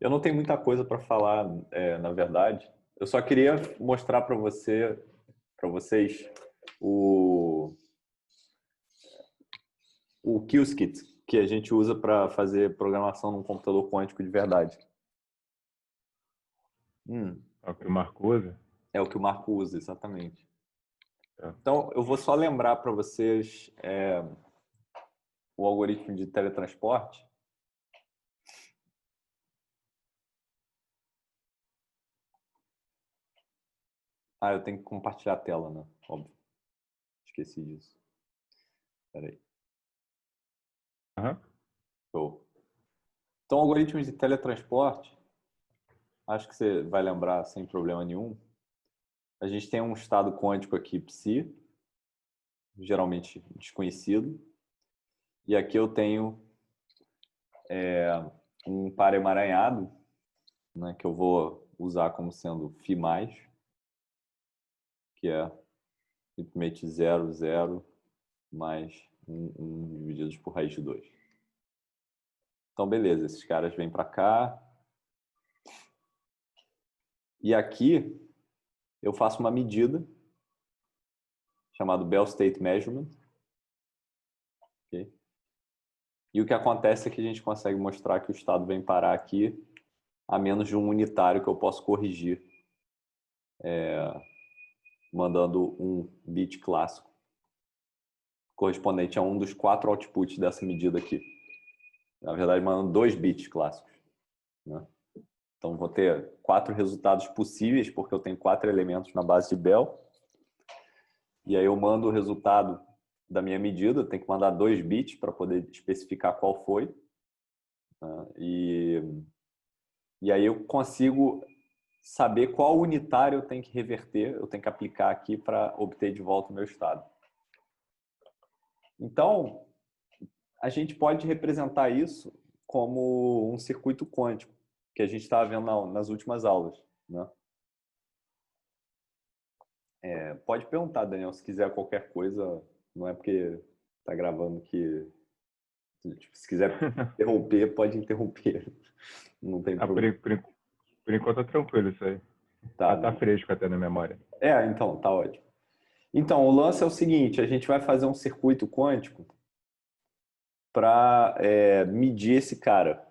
Eu não tenho muita coisa para falar, na verdade. Eu só queria mostrar para vocês o, o Qiskit que a gente usa para fazer programação num computador quântico de verdade. É o que o Marco usa? É o que o Marco usa, exatamente. Tá. Então, eu vou só lembrar para vocês o algoritmo de teletransporte. Ah, eu tenho que compartilhar a tela, né? Óbvio. Esqueci disso. Espera aí. Show. Então, algoritmos de teletransporte, acho que você vai lembrar sem problema nenhum. A gente tem um estado quântico aqui, psi, geralmente desconhecido. E aqui eu tenho um par emaranhado, né, que eu vou usar como sendo φ+, que é simplesmente 0, 0, mais 1 divididos por raiz de 2. Então, beleza, esses caras vêm para cá. E aqui eu faço uma medida chamada Bell State Measurement. Okay? E o que acontece é que a gente consegue mostrar que o estado vem parar aqui a menos de um unitário que eu posso corrigir mandando um bit clássico correspondente a um dos 4 outputs dessa medida aqui. Na verdade, mandando 2 bits clássicos. Né? Então, vou ter 4 resultados possíveis, porque eu tenho 4 elementos na base de Bell. E aí eu mando o resultado da minha medida, eu tenho que mandar 2 bits para poder especificar qual foi. Né? E aí eu consigo saber qual unitário eu tenho que reverter, eu tenho que aplicar aqui para obter de volta o meu estado. Então, a gente pode representar isso como um circuito quântico, que a gente estava vendo nas últimas aulas. Né? Pode perguntar, Daniel, se quiser qualquer coisa, não é porque está gravando que... Tipo, se quiser interromper, pode interromper. Não tem problema. Por enquanto tá tranquilo isso aí. Tá, Tá fresco até na memória. então, tá ótimo. Então, o lance é o seguinte, a gente vai fazer um circuito quântico para medir esse cara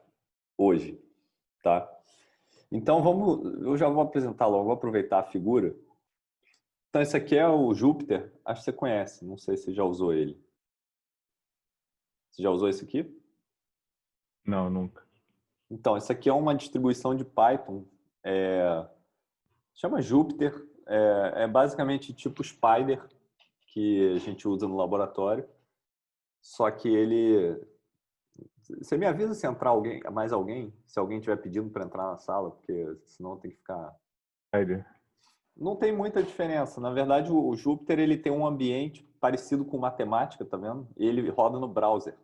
hoje, tá? Então, eu já vou apresentar logo, vou aproveitar a figura. Então, esse aqui é o Júpiter, acho que você conhece, não sei se você já usou ele. Você já usou esse aqui? Não, nunca. Então, esse aqui é uma distribuição de Python, chama Júpiter, é basicamente tipo Spider, que a gente usa no laboratório, só que ele... Você me avisa se entrar mais alguém, se alguém estiver pedindo para entrar na sala, porque senão tem que ficar... Spider. Não tem muita diferença. Na verdade, o Júpiter ele tem um ambiente parecido com matemática, tá vendo? Ele roda no browser.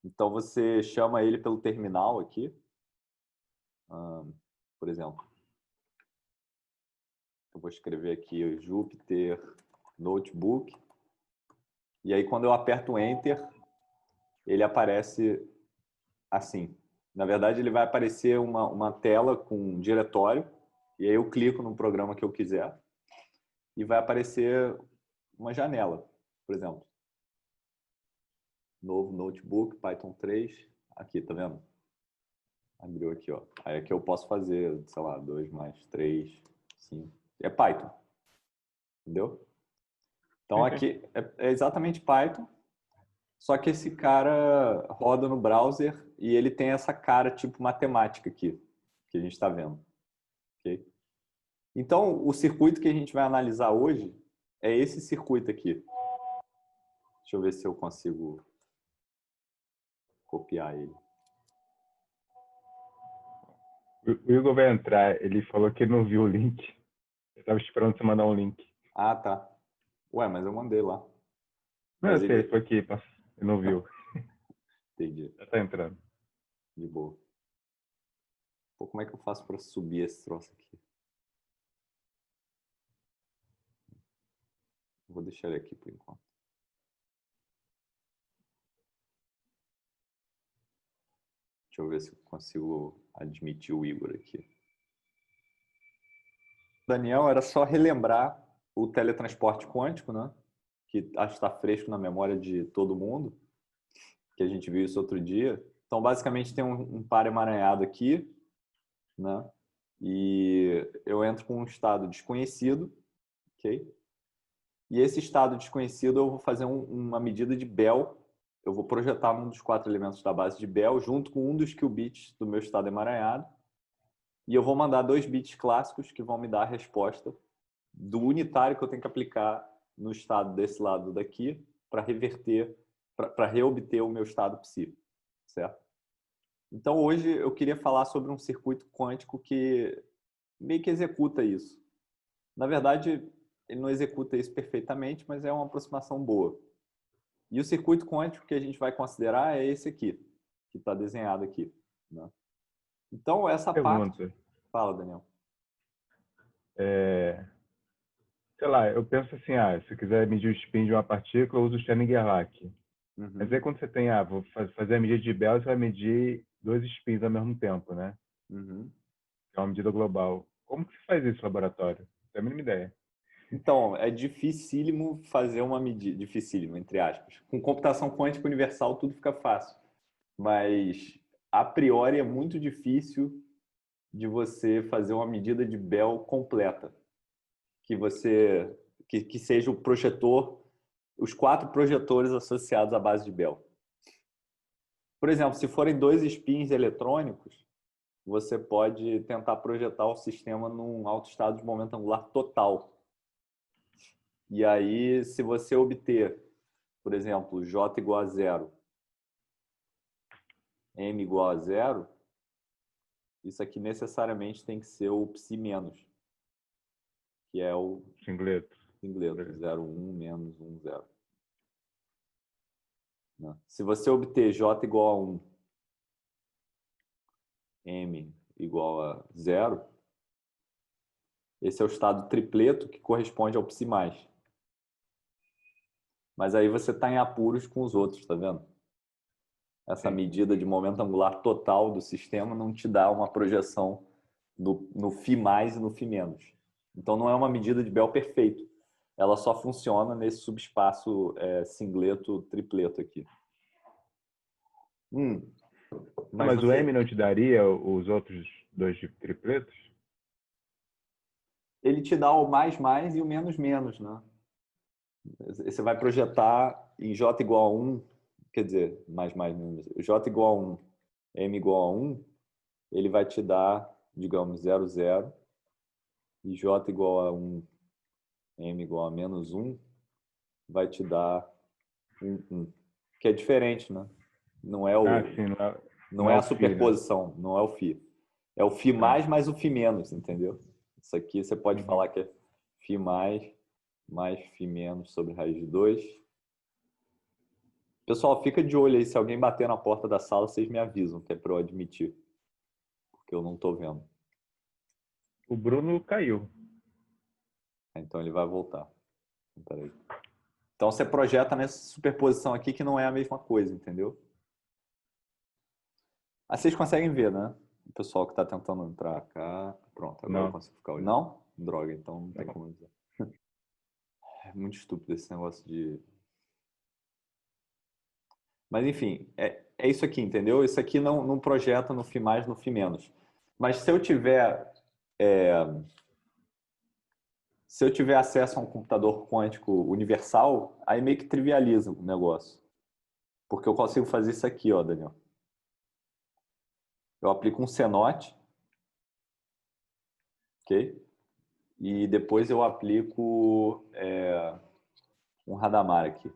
Então, você chama ele pelo terminal aqui. Por exemplo, eu vou escrever aqui o Jupyter Notebook. E aí, quando eu aperto Enter, ele aparece assim. Na verdade, ele vai aparecer uma tela com um diretório. E aí eu clico no programa que eu quiser. E vai aparecer uma janela, por exemplo. Novo notebook, Python 3. Aqui, tá vendo? Abriu aqui, ó. Aí aqui eu posso fazer, sei lá, 2 mais 3, 5. É Python. Entendeu? Então aqui é exatamente Python, só que esse cara roda no browser e ele tem essa cara tipo matemática aqui, que a gente está vendo. Okay? Então, o circuito que a gente vai analisar hoje é esse circuito aqui. Deixa eu ver se eu consigo copiar ele. O Igor vai entrar, ele falou que não viu o link. Eu tava esperando você mandar um link. Ah, tá. Ué, mas eu mandei lá. Não, Mas eu sei, ele... ele foi aqui, ele não viu. Entendi. Já tá entrando. De boa. Pô, como é que eu faço para subir esse troço aqui? Vou deixar ele aqui por enquanto. Deixa eu ver se eu consigo admitir o Igor aqui. Daniel, era só relembrar o teletransporte quântico, né? Que acho que está fresco na memória de todo mundo, que a gente viu isso outro dia. Então, basicamente, tem um par emaranhado aqui, né? E eu entro com um estado desconhecido, ok? E esse estado desconhecido eu vou fazer uma medida de Bell. Eu vou projetar um dos 4 elementos da base de Bell junto com um dos qubits do meu estado emaranhado. E eu vou mandar 2 bits clássicos que vão me dar a resposta do unitário que eu tenho que aplicar no estado desse lado daqui para reverter, para reobter o meu estado psi, certo? Então hoje eu queria falar sobre um circuito quântico que meio que executa isso. Na verdade, ele não executa isso perfeitamente, mas é uma aproximação boa. E o circuito quântico que a gente vai considerar é esse aqui, que está desenhado aqui, né? Então essa parte... Pergunta. Fala, Daniel. Sei lá, eu penso assim, se eu quiser medir o spin de uma partícula, eu uso o Schrödinger-Lac. Mas aí quando você tem, vou fazer a medida de Bell, você vai medir 2 spins ao mesmo tempo, né? É uma medida global. Como que se faz isso no laboratório? Não tenho a mínima ideia. Então, é dificílimo fazer uma medida, dificílimo, entre aspas. Com computação quântica universal tudo fica fácil, mas a priori é muito difícil de você fazer uma medida de Bell completa, que seja o projetor, os 4 projetores associados à base de Bell. Por exemplo, se forem 2 spins eletrônicos, você pode tentar projetar o sistema num alto estado de momento angular total. E aí, se você obter, por exemplo, J igual a 0, M igual a 0, isso aqui necessariamente tem que ser o psi menos, que é o Singleto. singleto, 0, 1, menos 1, 0. Se você obter J igual a 1, M igual a 0, esse é o estado tripleto que corresponde ao psi mais. Mas aí você está em apuros com os outros, tá vendo? Essa medida de momento angular total do sistema não te dá uma projeção no φ mais e no φ menos. Então não é uma medida de Bell perfeito. Ela só funciona nesse subespaço singleto tripleto aqui. Mas o M não te daria os outros 2 tripletos? Ele te dá o mais mais e o menos menos, né? Você vai projetar em J igual a 1, quer dizer, mais menos. J igual a 1, M igual a 1, ele vai te dar, digamos, 0, 0. E J igual a 1, M igual a menos 1, vai te dar 1, 1. Que é diferente, né? Não é não é a superposição, não é o φ. É o φ mais o φ menos, entendeu? Isso aqui você pode falar que é φ mais φ menos sobre raiz de 2. Pessoal, fica de olho aí. Se alguém bater na porta da sala, vocês me avisam, que é para eu admitir. Porque eu não estou vendo. O Bruno caiu. Então ele vai voltar. Peraí. Então você projeta nessa superposição aqui que não é a mesma coisa, entendeu? Ah, vocês conseguem ver, né? O pessoal que está tentando entrar cá. Pronto, agora eu consigo ficar olhando. Não? Droga, então não tem como dizer. É muito estúpido esse negócio de... Mas enfim, é isso aqui, entendeu? Isso aqui não projeta no φ mais, no φ menos. Mas se eu tiver acesso a um computador quântico universal, aí meio que trivializa o negócio. Porque eu consigo fazer isso aqui, ó, Daniel. Eu aplico um CNOT, ok? E depois eu aplico um Hadamard aqui.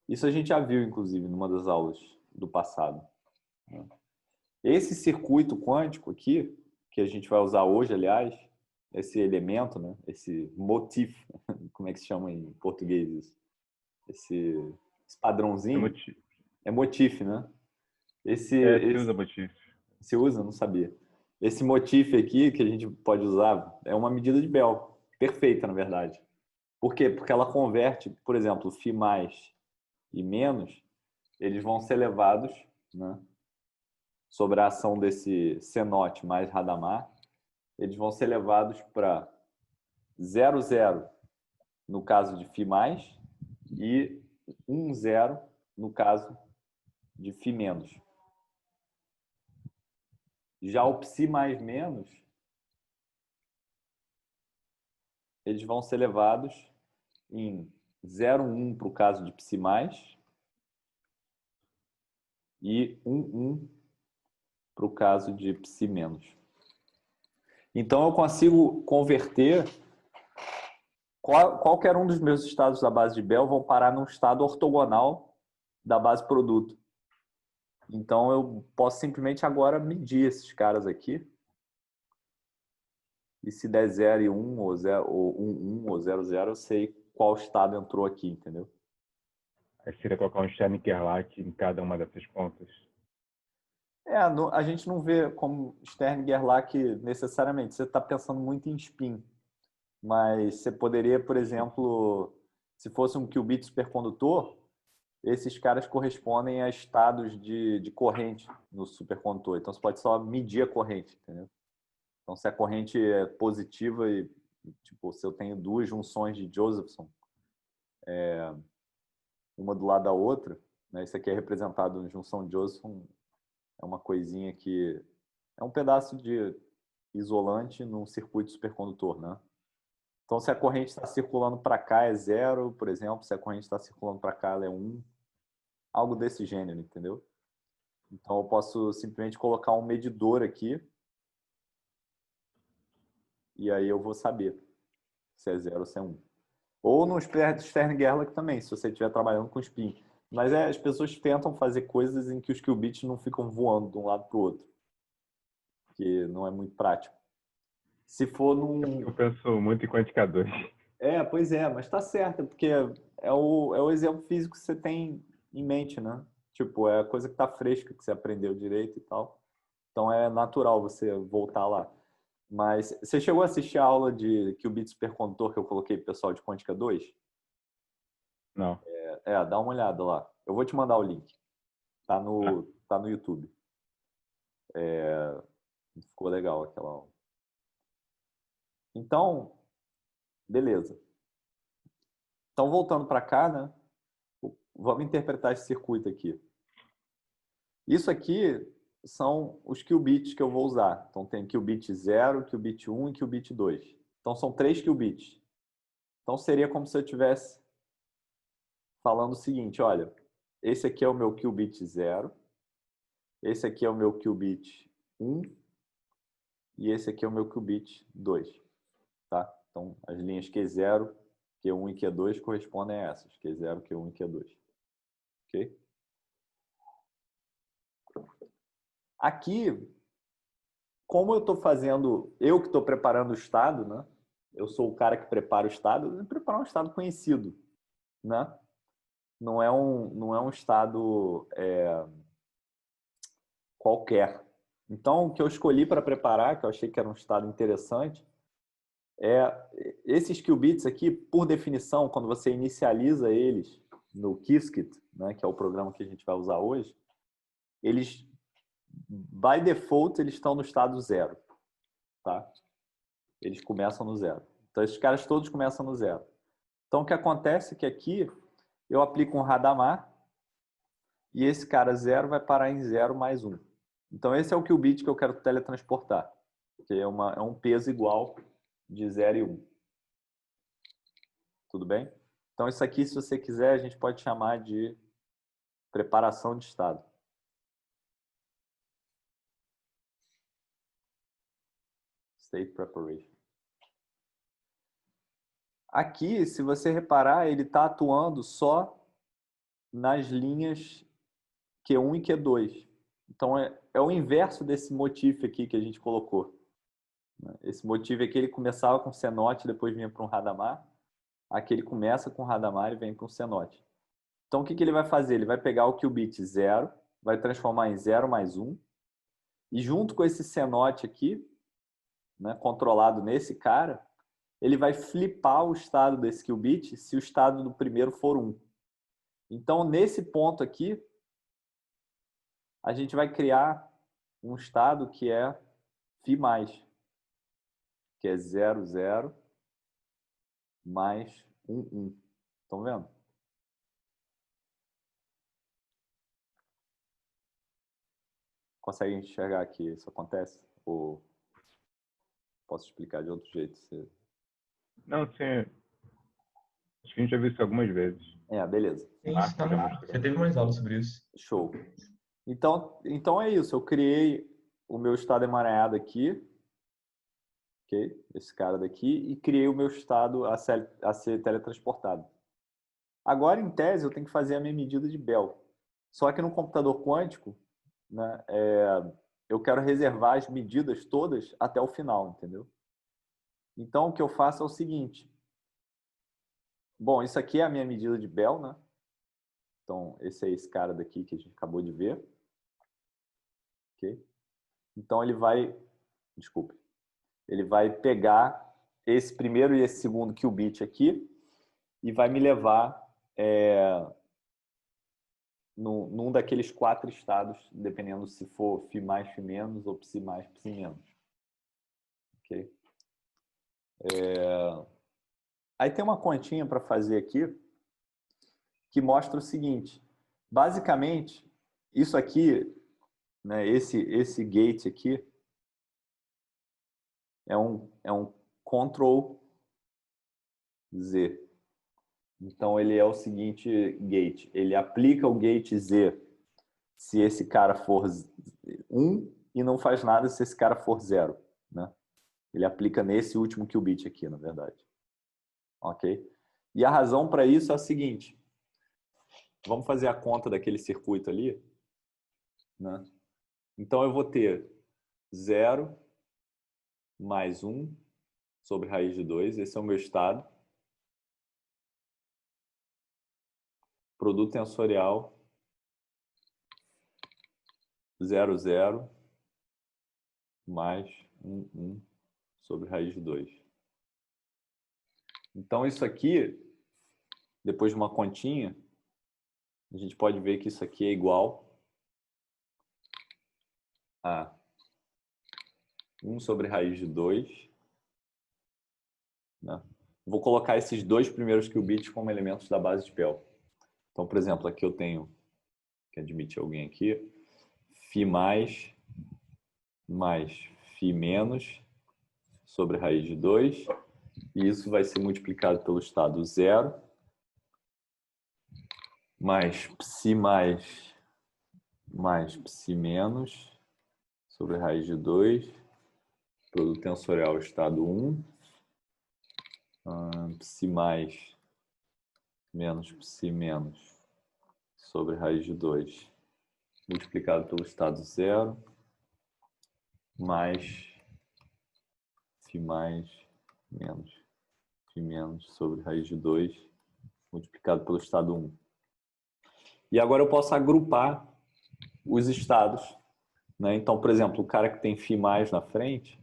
Isso a gente já viu, inclusive, numa das aulas do passado. Esse circuito quântico aqui, que a gente vai usar hoje, aliás, esse elemento, né? Esse motif, como é que se chama em português isso? Esse padrãozinho. É motif, né? Você usa motif. Você usa? Não sabia. Esse motif aqui, que a gente pode usar, é uma medida de Bell. Perfeita, na verdade. Por quê? Porque ela converte, por exemplo, φ mais e menos, eles vão ser levados né, sobre a ação desse CNOT mais Hadamard, eles vão ser levados para 0, 0 no caso de Φ+, e 1, 0 no caso de Φ-. Já o Psi mais menos, eles vão ser levados em 0, 1 para o caso de Psi+, e 1, 1 para o caso de Psi-. Então, eu consigo converter qualquer um dos meus estados da base de Bell vão parar num estado ortogonal da base produto. Então, eu posso simplesmente agora medir esses caras aqui. E se der 0 e 1, ou 1, 1, ou 0, 0, eu sei qual estado entrou aqui, entendeu? Aí seria colocar um Stern-Gerlach em cada uma dessas pontas. A gente não vê como Stern-Gerlach necessariamente. Você está pensando muito em spin. Mas você poderia, por exemplo, se fosse um qubit supercondutor, esses caras correspondem a estados de corrente no supercondutor. Então, você pode só medir a corrente, entendeu? Então, se a corrente é positiva e, tipo, se eu tenho duas junções de Josephson, uma do lado da outra, né? Isso aqui é representado em junção de Josephson, é uma coisinha que é um pedaço de isolante num circuito supercondutor, né? Então, se a corrente está circulando para cá é 0, por exemplo, se a corrente está circulando para cá ela é 1, algo desse gênero, entendeu? Então, eu posso simplesmente colocar um medidor aqui e aí eu vou saber se é 0 ou se é 1. Ou no Stern-Gerlach também, se você estiver trabalhando com spin. Mas as pessoas tentam fazer coisas em que os qubits não ficam voando de um lado para o outro, que não é muito prático. Se for num... Eu penso muito em quantificadores. Pois é, mas tá certo, porque é o exemplo físico que você tem em mente, né? Tipo, é a coisa que tá fresca, que você aprendeu direito e tal. Então é natural você voltar lá. Mas você chegou a assistir a aula de qubit supercondutor que eu coloquei pro pessoal de Quântica 2? Não. Dá uma olhada lá. Eu vou te mandar o link. Tá no YouTube. Ficou legal aquela aula. Então, beleza. Então, voltando para cá, né? Vamos interpretar esse circuito aqui. Isso aqui são os qubits que eu vou usar. Então, tem qubit 0, qubit 1 e qubit 2. Então, são 3 qubits. Então, seria como se eu estivesse falando o seguinte, olha, esse aqui é o meu qubit 0, esse aqui é o meu qubit 1 e esse aqui é o meu qubit 2. Tá? Então, as linhas Q0, Q1 e Q2 correspondem a essas. Q0, Q1 e Q2. Ok? Aqui, como eu estou fazendo, eu que estou preparando o estado, né? Eu sou o cara que prepara o estado, eu vou preparar um estado conhecido, né? Não é um estado qualquer. Então, o que eu escolhi para preparar, que eu achei que era um estado interessante, esses qubits aqui, por definição, quando você inicializa eles no Qiskit, né, que é o programa que a gente vai usar hoje, eles, by default, eles estão no estado 0. Tá? Eles começam no 0. Então, esses caras todos começam no 0. Então, o que acontece é que aqui eu aplico um Hadamard e esse cara 0 vai parar em 0 mais 1. Então, esse é o qubit que eu quero teletransportar, que é um peso igual de 0 e 1. Tudo bem? Então, isso aqui, se você quiser, a gente pode chamar de preparação de estado. State preparation. Aqui, se você reparar, ele está atuando só nas linhas Q1 e Q2. Então, é o inverso desse motif aqui que a gente colocou. Esse motif aqui, ele começava com CNOT, depois vinha para um Hadamard. Aqui ele começa com Hadamard e vem para um CNOT. Então, o que ele vai fazer? Ele vai pegar o qubit 0, vai transformar em 0 mais 1, e junto com esse CNOT aqui, né, controlado nesse cara, ele vai flipar o estado desse qubit se o estado do primeiro for 1. Então, nesse ponto aqui, a gente vai criar um estado que é φ+, que é 0, 0, mais 1, 1. Estão vendo? Conseguem enxergar que isso acontece? Ou posso explicar de outro jeito? Não, sim. Acho que a gente já viu isso algumas vezes. Beleza. Sim, já teve mais aula sobre isso. Show. Então é isso. Eu criei o meu estado emaranhado aqui, ok? Esse cara daqui, e criei o meu estado a ser teletransportado. Agora, em tese, eu tenho que fazer a minha medida de Bell. Só que no computador quântico, né, eu quero reservar as medidas todas até o final, entendeu? Então, o que eu faço é o seguinte. Bom, isso aqui é a minha medida de Bell, né? Então, esse é esse cara daqui que a gente acabou de ver. Ok? Então, ele vai pegar esse primeiro e esse segundo qubit aqui e vai me levar num daqueles 4 estados, dependendo se for φ+, φ- ou ψ+, ψ-. Ok? Aí tem uma continha para fazer aqui que mostra o seguinte. Basicamente, isso aqui, né, esse gate aqui, é um Ctrl Z. Então, ele é o seguinte gate. Ele aplica o gate Z se esse cara for 1 e não faz nada se esse cara for 0. Né? Ele aplica nesse último qubit aqui, na verdade. Ok? E a razão para isso é a seguinte. Vamos fazer a conta daquele circuito ali. Né? Então, eu vou ter 0 mais 1 sobre raiz de 2. Esse é o meu estado. Produto tensorial 0, 0 mais 1, 1 sobre raiz de 2. Então, isso aqui, depois de uma continha, a gente pode ver que isso aqui é igual a 1 sobre raiz de 2. Né? Vou colocar esses dois primeiros qubits como elementos da base de Pell. Então, por exemplo, aqui eu tenho, que admitir alguém aqui, φ+, mais φ- sobre raiz de 2. E isso vai ser multiplicado pelo estado 0, mais ψ+, mais ψ- sobre raiz de 2, produto tensorial estado 1, ψ+, menos ψ- sobre raiz de 2, multiplicado pelo estado 0, mais φ+, menos φ- sobre raiz de 2, multiplicado pelo estado 1. E agora eu posso agrupar os estados. Né? Então, por exemplo, o cara que tem φ+ na frente,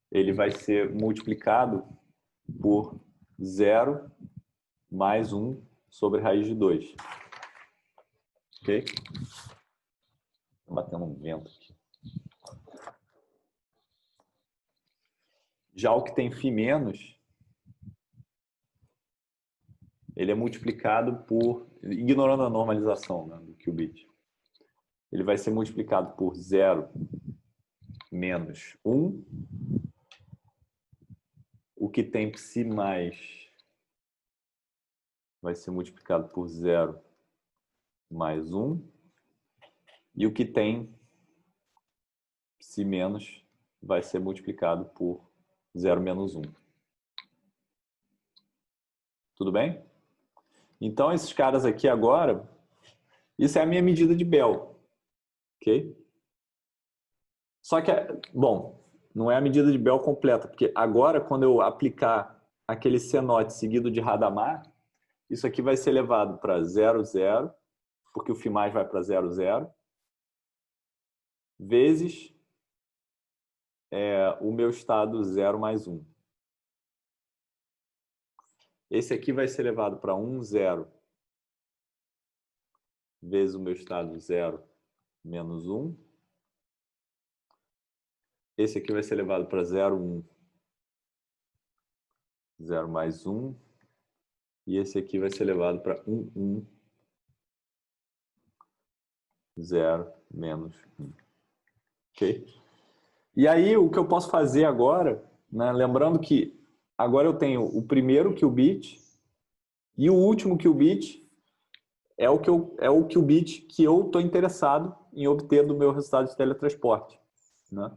ele vai ser multiplicado por 0 mais 1 sobre raiz de 2. Ok? Estou batendo um vento aqui. Já o que tem φ-, ele é multiplicado por, ignorando a normalização, né, do qubit, ele vai ser multiplicado por 0 menos 1. O que tem ψ+ vai ser multiplicado por 0 mais 1. E o que tem ψ- vai ser multiplicado por 0 menos 1. Tudo bem? Então, esses caras aqui agora, isso é a minha medida de Bell. Ok? Só que, bom, não é a medida de Bell completa, porque agora, quando eu aplicar aquele senote seguido de Hadamard, isso aqui vai ser levado para 0, 0, porque o φ+ vai para 0, 0, vezes o meu estado 0 mais 1. Esse aqui vai ser levado para 1, 0, vezes o meu estado 0 menos 1. Esse aqui vai ser levado para 0, 1. 0 mais 1. E esse aqui vai ser levado para 1, 1. 0 menos 1. Ok? E aí, o que eu posso fazer agora, né, lembrando que agora eu tenho o primeiro qubit e o último qubit é o qubit que eu estou interessado em obter do meu resultado de teletransporte. Né?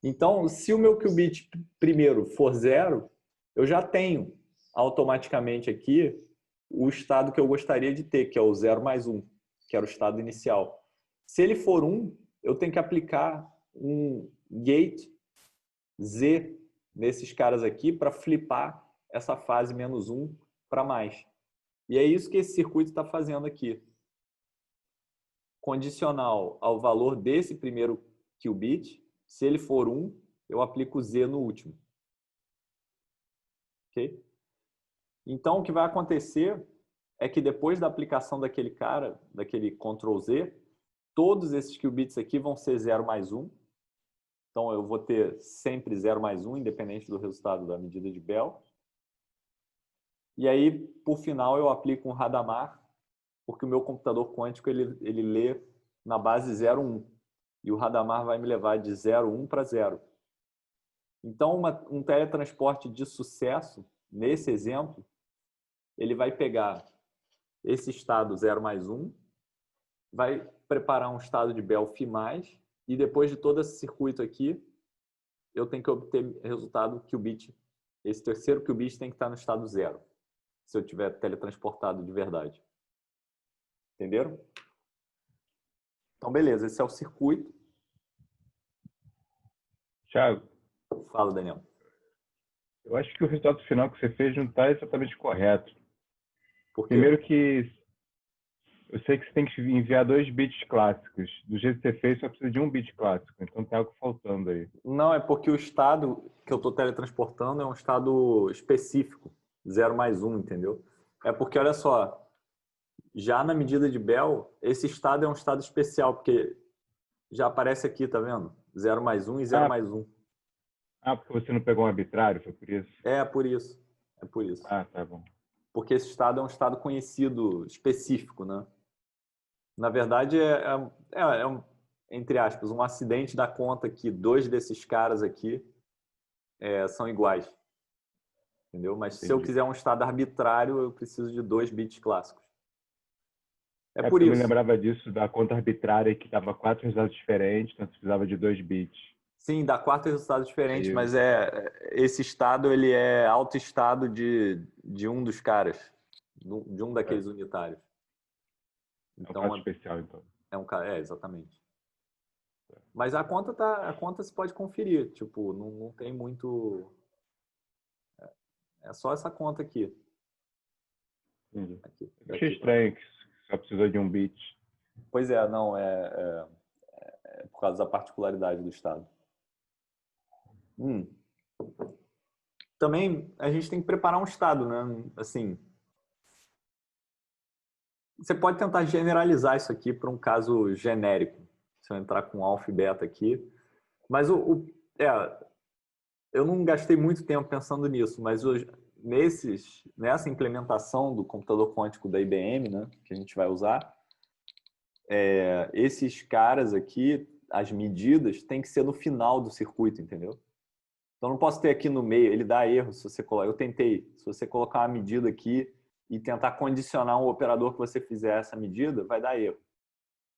Então, se o meu qubit primeiro for 0, eu já tenho automaticamente aqui o estado que eu gostaria de ter, que é o 0 mais 1, que era o estado inicial. Se ele for 1, eu tenho que aplicar um gate Z nesses caras aqui para flipar essa fase menos 1 para mais. E é isso que esse circuito está fazendo aqui. Condicional ao valor desse primeiro qubit, se ele for 1, eu aplico Z no último. Ok? Então, o que vai acontecer é que depois da aplicação daquele cara, daquele Ctrl Z, todos esses qubits aqui vão ser 0 mais 1. Então, eu vou ter sempre 0 mais 1, independente do resultado da medida de Bell. E aí, por final, eu aplico um Hadamard, porque o meu computador quântico ele lê na base 0, 1. E o Hadamard vai me levar de 0, 1 para 0. Então, um teletransporte de sucesso, nesse exemplo, ele vai pegar esse estado 0 mais 1, vai preparar um estado de Bell φ+, e depois de todo esse circuito aqui, eu tenho que obter resultado qubit. Esse terceiro qubit tem que estar no estado 0, se eu tiver teletransportado de verdade. Entenderam? Então, beleza, esse é o circuito. Thiago, Fala, Daniel. eu acho que o resultado final que você fez não está exatamente correto. Por quê? Primeiro que eu sei que você tem que enviar 2 bits clássicos. Do jeito que você fez, só precisa de 1 bit clássico. Então tem algo faltando aí. Não, é porque o estado que eu estou teletransportando é um estado específico. 0 mais 1, entendeu? É porque, olha só, já na medida de Bell, esse estado é um estado especial, porque já aparece aqui, tá vendo? 0 mais 1 e 0 mais 1. Porque você não pegou um arbitrário, foi por isso? É por isso. É por isso. Tá bom. Porque esse estado é um estado conhecido, específico, né? Na verdade, entre aspas, um acidente da conta que 2 desses caras aqui são iguais. Entendeu? Mas se eu quiser um estado arbitrário, eu preciso de 2 bits clássicos. É por Eu isso. me lembrava disso, da conta arbitrária que dava 4 resultados diferentes, então você precisava de 2 bits. Sim, dá 4 resultados diferentes, mas esse estado ele é autoestado de um dos caras, de um daqueles unitários. Então, é um caso especial, então. Exatamente. Mas a conta se pode conferir, tipo, não tem muito... É só essa conta aqui. Entendi. Achei estranho que só precisou de 1 bit. Pois é, não, é por causa da particularidade do estado. Também a gente tem que preparar um estado, né? Assim, você pode tentar generalizar isso aqui para um caso genérico. Se eu entrar com alfa e beta aqui. Mas eu não gastei muito tempo pensando nisso, mas nessa implementação do computador quântico da IBM, né, que a gente vai usar, esses caras aqui, as medidas, tem que ser no final do circuito, entendeu? Então, não posso ter aqui no meio, ele dá erro se você colocar. Eu tentei, se você colocar uma medida aqui e tentar condicionar um operador que você fizer essa medida, vai dar erro.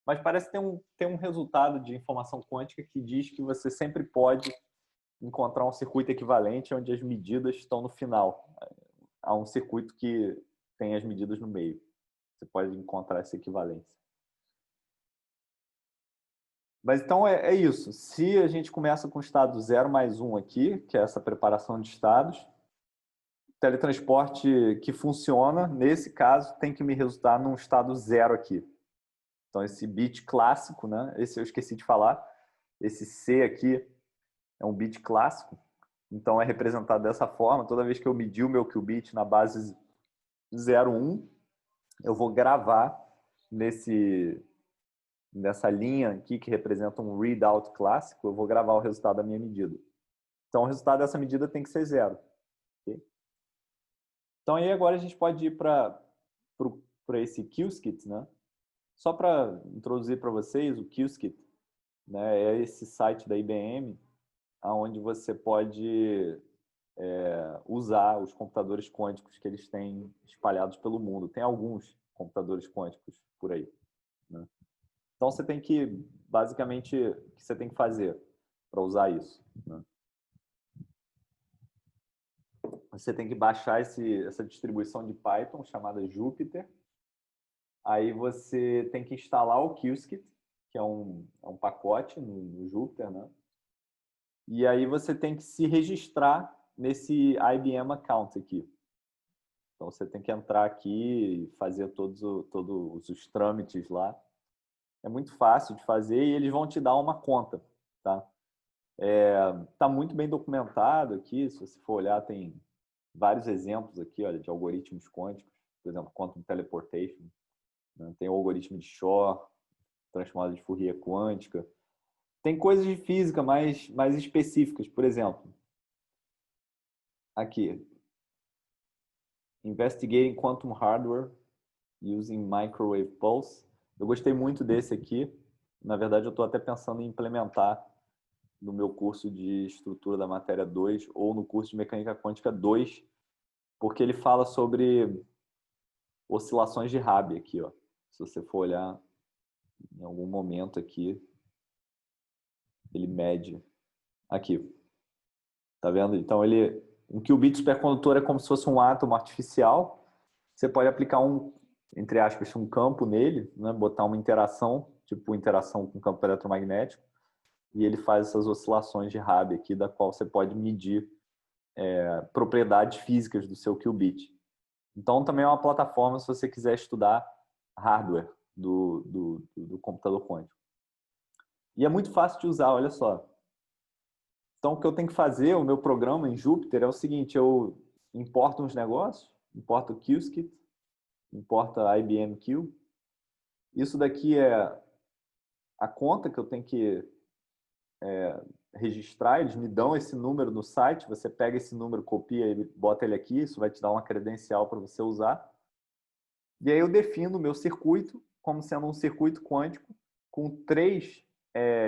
Mas parece ter um resultado de informação quântica que diz que você sempre pode encontrar um circuito equivalente onde as medidas estão no final. Há um circuito que tem as medidas no meio. Você pode encontrar essa equivalência. Mas então é isso. Se a gente começa com o estado 0 mais 1 aqui, que é essa preparação de estados, teletransporte que funciona, nesse caso, tem que me resultar num estado 0 aqui. Então, esse bit clássico, né? Esse eu esqueci de falar. Esse C aqui é um bit clássico. Então, é representado dessa forma. Toda vez que eu medir o meu qubit na base 0, 1, eu vou gravar nesse nessa linha aqui que representa um readout clássico, eu vou gravar o resultado da minha medida. Então, o resultado dessa medida tem que ser 0. Okay? Então, aí agora a gente pode ir para esse Qiskit, né? Só para introduzir para vocês, o Qiskit, né, é esse site da IBM, onde você pode usar os computadores quânticos que eles têm espalhados pelo mundo. Tem alguns computadores quânticos por aí, né? Então, você tem que, basicamente, o que você tem que fazer para usar isso, né? Você tem que baixar essa distribuição de Python chamada Jupyter. Aí você tem que instalar o Qiskit, que é um pacote no Jupyter, né? E aí você tem que se registrar nesse IBM account aqui. Então você tem que entrar aqui e fazer todos os trâmites lá. É muito fácil de fazer e eles vão te dar uma conta, tá? Tá muito bem documentado aqui, se você for olhar, tem vários exemplos aqui, olha, de algoritmos quânticos, por exemplo, quantum teleportation, né? Tem o algoritmo de Shor, transformada de Fourier quântica. Tem coisas de física mais específicas, por exemplo, aqui, Investigating Quantum Hardware Using Microwave Pulse. Eu gostei muito desse aqui. Na verdade, eu estou até pensando em implementar no meu curso de Estrutura da Matéria 2 ou no curso de Mecânica Quântica 2, porque ele fala sobre oscilações de Rabi aqui, ó. Se você for olhar em algum momento aqui, ele mede aqui. Tá vendo? Então, um qubit supercondutor é como se fosse um átomo artificial. Você pode aplicar entre aspas, um campo nele, né? Botar uma interação, tipo interação com campo eletromagnético, e ele faz essas oscilações de Rabi aqui, da qual você pode medir propriedades físicas do seu qubit. Então, também é uma plataforma se você quiser estudar hardware do computador quântico. E é muito fácil de usar, olha só. Então, o que eu tenho que fazer, o meu programa em Jupyter é o seguinte, eu importo uns negócios, importo o Qiskit, importo a IBM Q. Isso daqui é a conta que eu tenho que registrar, eles me dão esse número no site, você pega esse número, copia e bota ele aqui, isso vai te dar uma credencial para você usar. E aí eu defino o meu circuito como sendo um circuito quântico com 3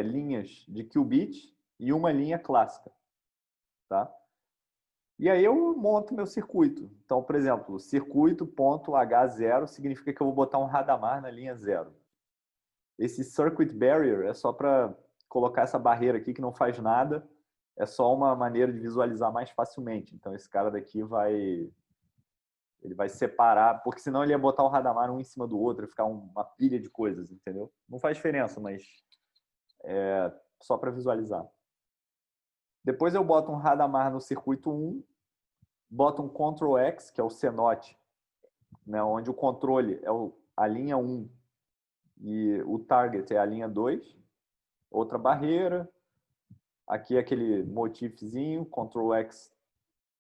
linhas de qubit e uma linha clássica, tá? E aí eu monto meu circuito. Então, por exemplo, circuito.H0 significa que eu vou botar um Hadamard na linha 0. Esse circuit barrier é só para colocar essa barreira aqui que não faz nada, é só uma maneira de visualizar mais facilmente. Então, esse cara daqui ele vai separar, porque senão ele ia botar o Hadamard um em cima do outro e ficar uma pilha de coisas, entendeu? Não faz diferença, mas é só para visualizar. Depois eu boto um Hadamard no circuito 1, boto um Ctrl X, que é o CNOT, né, onde o controle é a linha 1 e o target é a linha 2. Outra barreira. Aqui é aquele motifzinho, Ctrl X,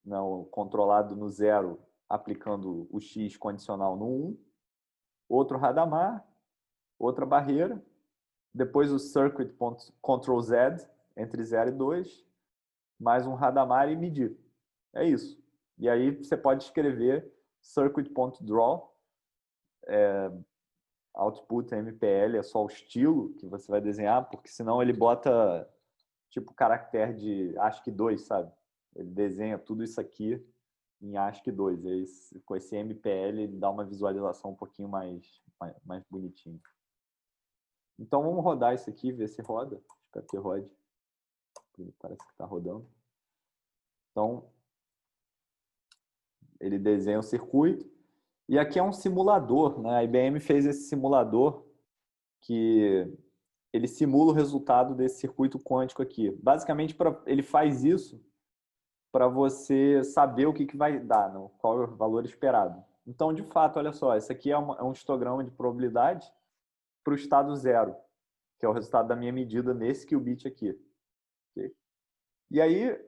não, controlado no 0, aplicando o X condicional no 1. Outro Hadamard, outra barreira. Depois o circuit Ctrl Z, entre 0 e 2. Mais um Hadamard e medir. É isso. E aí você pode escrever circuit.draw, output MPL, é só o estilo que você vai desenhar, porque senão ele bota tipo caractere de ASCII 2, sabe? Ele desenha tudo isso aqui em ASCII 2. E aí, com esse MPL ele dá uma visualização um pouquinho mais bonitinho. Então vamos rodar isso aqui, ver se roda. Espero que rode. Parece que está rodando. Então, ele desenha o circuito. E aqui é um simulador, né? A IBM fez esse simulador que ele simula o resultado desse circuito quântico aqui. Basicamente, ele faz isso para você saber o que vai dar, né? Qual é o valor esperado. Então, de fato, olha só, esse aqui é um histograma de probabilidade para o estado 0, que é o resultado da minha medida nesse qubit aqui. Okay? E aí,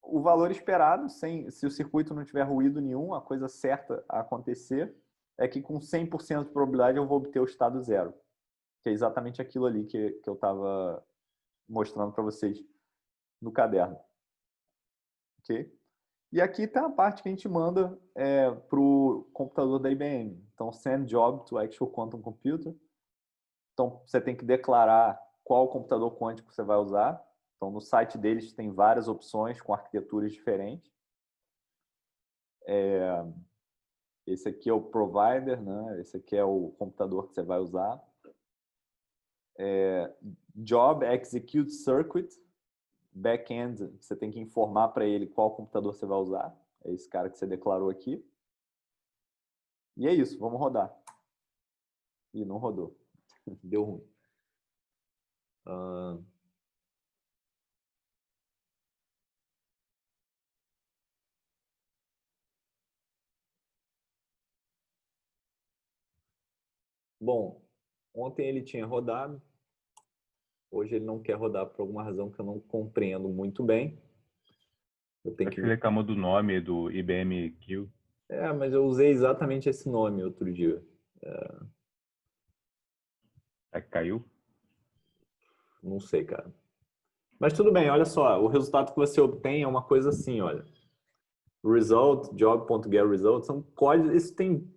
o valor esperado, se o circuito não tiver ruído nenhum, a coisa certa a acontecer é que com 100% de probabilidade eu vou obter o estado 0. que é exatamente aquilo ali que eu estava mostrando para vocês no caderno. Ok? E aqui tem a parte que a gente manda para o computador da IBM. Então, send job to actual quantum computer. Então, você tem que declarar qual computador quântico você vai usar. Então, no site deles tem várias opções com arquiteturas diferentes. Esse aqui é o provider, né? Esse aqui é o computador que você vai usar. Job Execute Circuit. Back-end, você tem que informar para ele qual computador você vai usar. É esse cara que você declarou aqui. E é isso, vamos rodar. Ih, não rodou. Deu ruim. Bom, ontem ele tinha rodado. Hoje ele não quer rodar por alguma razão que eu não compreendo muito bem. Eu tenho Acho que ele reclamou do nome do IBM Q. Mas eu usei exatamente esse nome outro dia. É que caiu? Não sei, cara. Mas tudo bem, olha só. O resultado que você obtém é uma coisa assim, olha. Result, job.getResult, são códigos. Isso tem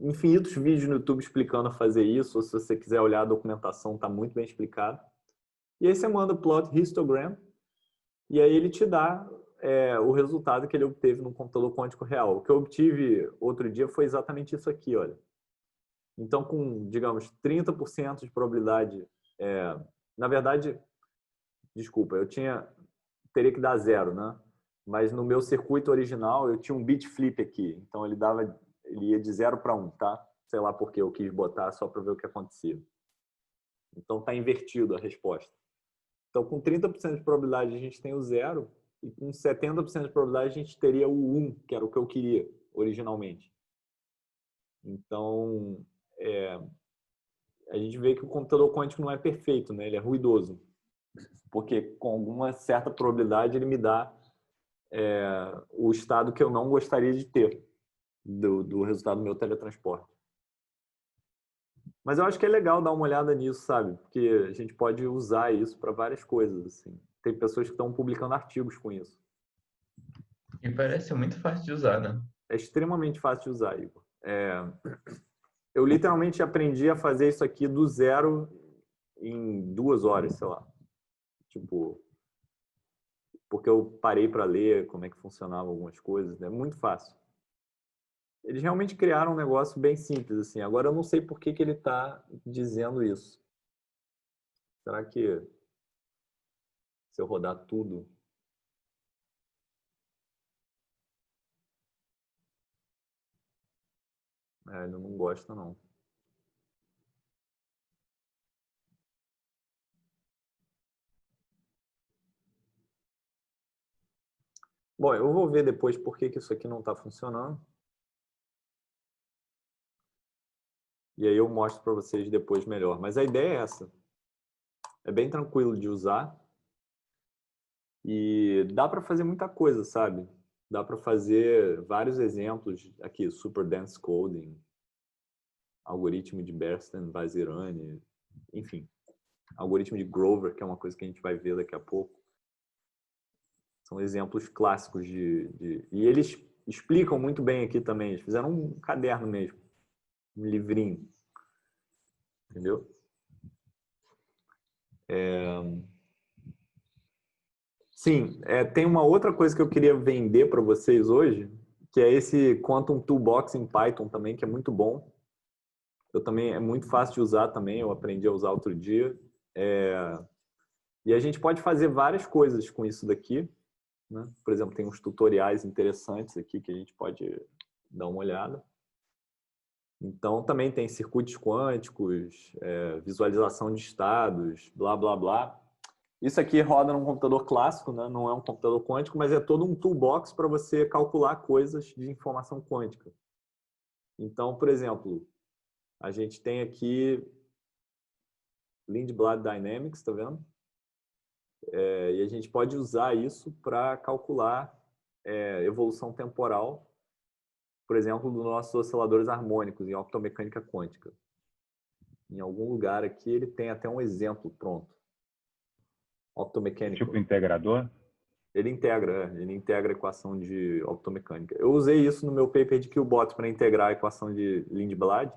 infinitos vídeos no YouTube explicando a fazer isso. Ou se você quiser olhar a documentação, está muito bem explicado. E aí você manda o plot histogram e aí ele te dá o resultado que ele obteve no computador quântico real. O que eu obtive outro dia foi exatamente isso aqui, olha. Então, com, digamos, 30% de probabilidade... na verdade, desculpa, teria que dar 0, né? Mas no meu circuito original eu tinha um bit flip aqui. Então ele ia de 0 para 1, tá? Sei lá porque eu quis botar só para ver o que acontecia. Então está invertido a resposta. Então com 30% de probabilidade a gente tem o 0 e com 70% de probabilidade a gente teria o 1, que era o que eu queria originalmente. Então a gente vê que o computador quântico não é perfeito, né? Ele é ruidoso. Porque com alguma certa probabilidade ele me dá o estado que eu não gostaria de ter do resultado do meu teletransporte. Mas eu acho que é legal dar uma olhada nisso, sabe? Porque a gente pode usar isso para várias coisas. Assim. Tem pessoas que estão publicando artigos com isso. E parece muito fácil de usar, né? É extremamente fácil de usar, Igor. Eu literalmente aprendi a fazer isso aqui do zero em 2 horas, sei lá. Tipo, porque eu parei para ler como é que funcionavam algumas coisas. É muito fácil. Eles realmente criaram um negócio bem simples, assim. Agora eu não sei por que ele está dizendo isso. Será que se eu rodar tudo... ele não gosta, não. Bom, eu vou ver depois por que isso aqui não está funcionando. E aí eu mostro para vocês depois melhor. Mas a ideia é essa. É bem tranquilo de usar. E dá para fazer muita coisa, sabe? Dá para fazer vários exemplos aqui. Super Dense Coding, algoritmo de Bernstein-Vazirani, enfim. Algoritmo de Grover, que é uma coisa que a gente vai ver daqui a pouco. São exemplos clássicos E eles explicam muito bem aqui também. Eles fizeram um caderno mesmo. Um livrinho. Entendeu? Sim, tem uma outra coisa que eu queria vender para vocês hoje, que é esse Quantum Toolbox em Python também, que é muito bom. Eu também é muito fácil de usar também, eu aprendi a usar outro dia. E a gente pode fazer várias coisas com isso daqui, né? Por exemplo, tem uns tutoriais interessantes aqui que a gente pode dar uma olhada. Então, também tem circuitos quânticos, visualização de estados, blá, blá, blá. Isso aqui roda num computador clássico, né? Não é um computador quântico, mas é todo um toolbox para você calcular coisas de informação quântica. Então, por exemplo, a gente tem aqui Lindblad Dynamics, tá vendo? E a gente pode usar isso para calcular evolução temporal, por exemplo, dos nossos osciladores harmônicos em optomecânica quântica. Em algum lugar aqui ele tem até um exemplo pronto. Optomecânico. Tipo integrador? Ele integra a equação de optomecânica. Eu usei isso no meu paper de Qbot para integrar a equação de Lindblad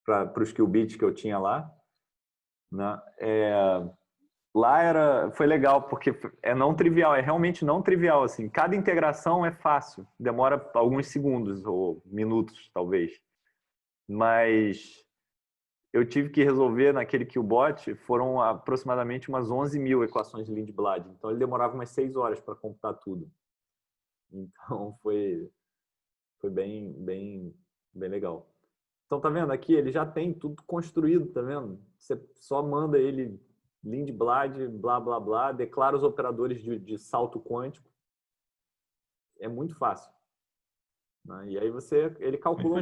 para os qubits que eu tinha lá. Né? Lá foi legal, porque é não trivial, é realmente não trivial. Assim. Cada integração é fácil, demora alguns segundos ou minutos, talvez. Mas eu tive que resolver naquele Qbot, foram aproximadamente umas 11.000 equações de Lindblad. Então, ele demorava umas 6 horas para computar tudo. Então, foi bem legal. Então, tá vendo? Aqui ele já tem tudo construído, tá vendo? Você só manda ele Lindblad, blá, blá, blá, declara os operadores de salto quântico. É muito fácil. Né? E aí ele calcula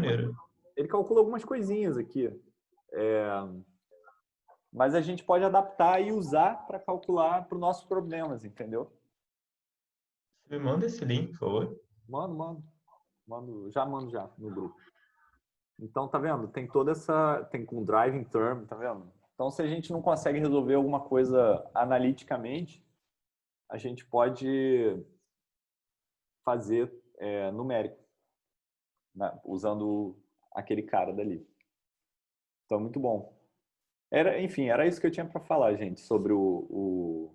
algumas coisinhas aqui. Mas a gente pode adaptar e usar para calcular para os nossos problemas, entendeu? Me manda esse link, por favor. Já mando no grupo. Então, tá vendo? Tem tem com driving term, tá vendo? Então, se a gente não consegue resolver alguma coisa analiticamente, a gente pode fazer numérico, né? Usando aquele cara dali. Então, muito bom. Enfim, era isso que eu tinha para falar, gente, sobre o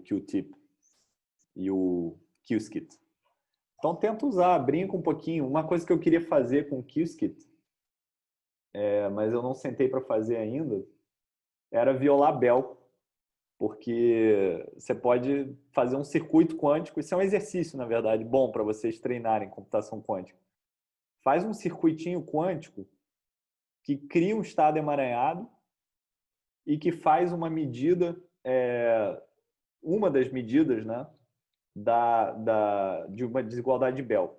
Q-tip e o Qiskit. Então, tenta usar, brinca um pouquinho. Uma coisa que eu queria fazer com o Qiskit, mas eu não sentei para fazer ainda, era violar Bell, porque você pode fazer um circuito quântico. Isso é um exercício, na verdade, bom para vocês treinarem computação quântica. Faz um circuitinho quântico que cria um estado emaranhado e que faz uma medida, uma das medidas, né, de uma desigualdade de Bell.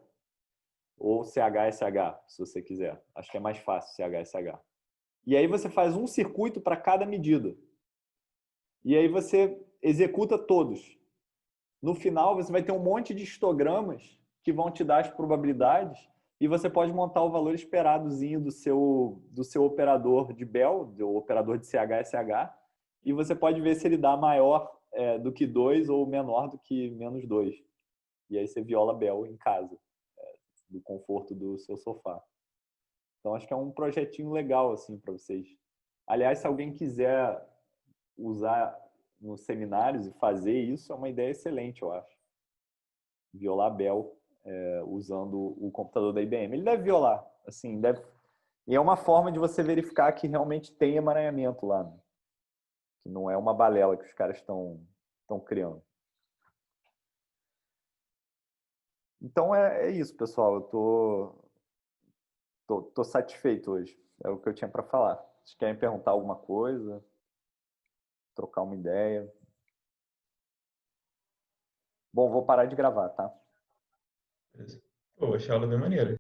Ou CH-SH, se você quiser. Acho que é mais fácil CH-SH. E aí você faz um circuito para cada medida. E aí você executa todos. No final, você vai ter um monte de histogramas que vão te dar as probabilidades e você pode montar o valor esperadozinho do seu operador de Bell, do operador de CH-SH, e você pode ver se ele dá maior do que 2 ou menor do que menos 2. E aí você viola Bell em casa, do conforto do seu sofá. Então, acho que é um projetinho legal assim para vocês. Aliás, se alguém quiser usar nos seminários e fazer isso, é uma ideia excelente, eu acho. Violar Bell usando o computador da IBM. Ele deve violar, assim, e é uma forma de você verificar que realmente tem emaranhamento lá, né? Que não é uma balela que os caras estão criando. Então é isso, pessoal. Eu tô satisfeito hoje. É o que eu tinha para falar. Vocês querem perguntar alguma coisa? Trocar uma ideia? Bom, vou parar de gravar, tá? Pô, achei a aula bem maneira.